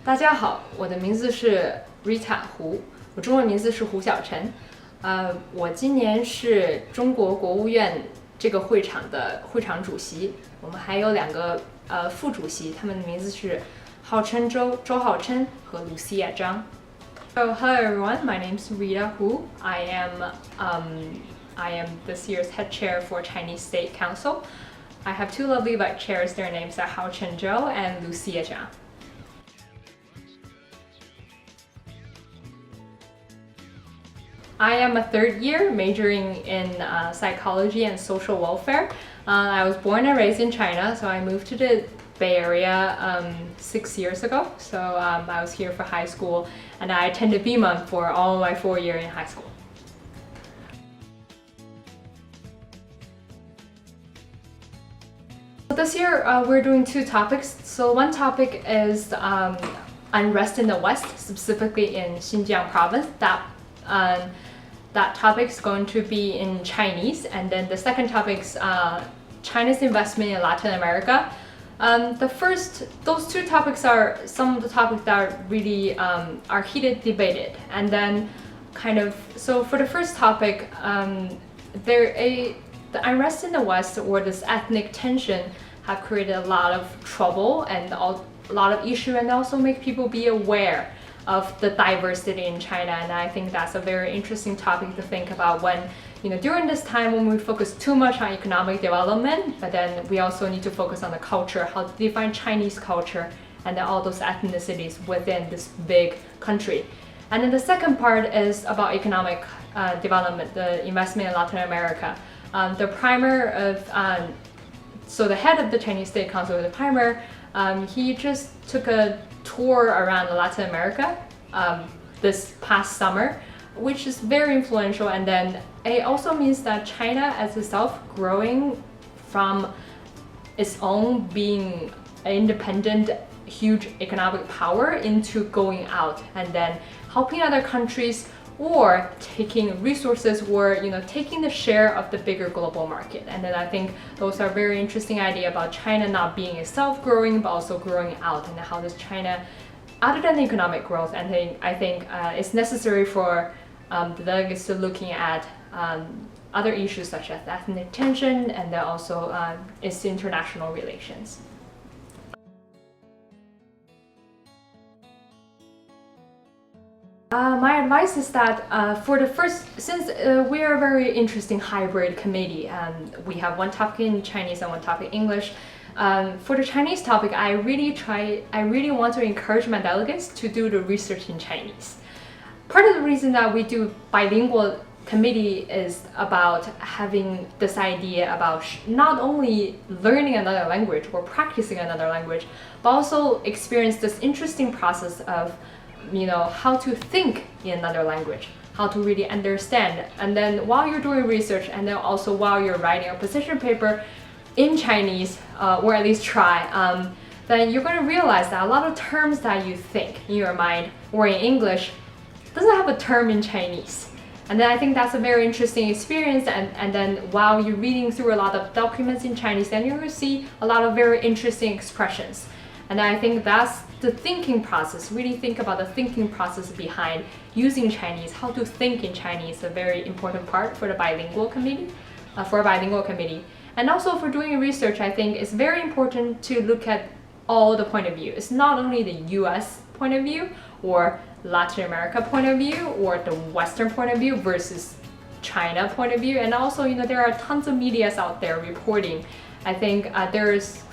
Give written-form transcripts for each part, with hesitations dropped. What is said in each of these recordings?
大家好，我的名字是 Rita 胡，我中文名字是胡小晨。我今年是中国国务院这个会场的会场主席，我们还有两个副主席，他们的名字是浩琛周浩琛和 Lucia 张。So hello everyone, my name is Rita Hu. I am this year's head chair for Chinese State Council. I have two lovely vice chairs. Their names are Hao Chen Zhou and Lucia Zhang. I am a third year majoring in psychology and social welfare. I was born and raised in China, so I moved to the Bay Area 6 years ago. So I was here for high school and I attended BMUN for all my 4 years in high school. This year we're doing two topics. So one topic is unrest in the West, specifically in Xinjiang province. That topic is going to be in Chinese, and then the second topic is China's investment in Latin America. Those two topics are some of the topics that really are heated debated, and then so for the first topic, the unrest in the West or this ethnic tension have created a lot of trouble and a lot of issue, and also make people be aware of the diversity in China. And I think that's a very interesting topic to think about when, during this time when we focus too much on economic development, but then we also need to focus on the culture, how to define Chinese culture, and then all those ethnicities within this big country. And then the second part is about economic development, the investment in Latin America. The head of the Chinese State Council, the primer, he just took a tour around Latin America this past summer, which is very influential. And then it also means that China as itself growing from its own being an independent, huge economic power into going out and then helping other countries or taking resources or taking the share of the bigger global market. And then I think those are very interesting idea about China not being itself growing but also growing out, and how does China, other than the economic growth, and I think it's necessary for the delegates to looking at other issues such as ethnic tension and then also its international relations. My advice is that since we are a very interesting hybrid committee, we have one topic in Chinese and one topic in English. For the Chinese topic, I really want to encourage my delegates to do the research in Chinese. Part of the reason that we do bilingual committee is about having this idea about not only learning another language or practicing another language, but also experience this interesting process of how to think in another language, how to really understand. And then while you're doing research, and then also while you're writing a position paper in Chinese, or at least try, then you're going to realize that a lot of terms that you think in your mind or in English doesn't have a term in Chinese. And then I think that's a very interesting experience. And then while you're reading through a lot of documents in Chinese, then you're going to see a lot of very interesting expressions. And I think that's the thinking process. Really think about the thinking process behind using Chinese, how to think in Chinese, a very important part for the bilingual committee, And also for doing research, I think it's very important to look at all the point of view. It's not only the US point of view or Latin America point of view or the Western point of view versus China point of view. And also, there are tons of medias out there reporting. I think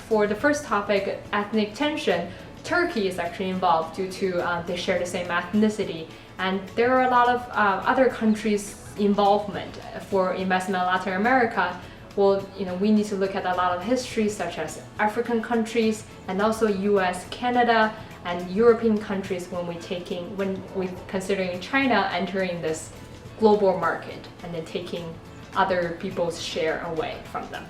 for the first topic, ethnic tension, Turkey is actually involved due to they share the same ethnicity. And there are a lot of other countries' involvement for investment in Latin America. Well, we need to look at a lot of history such as African countries and also US, Canada, and European countries when we're considering China entering this global market and then taking other people's share away from them.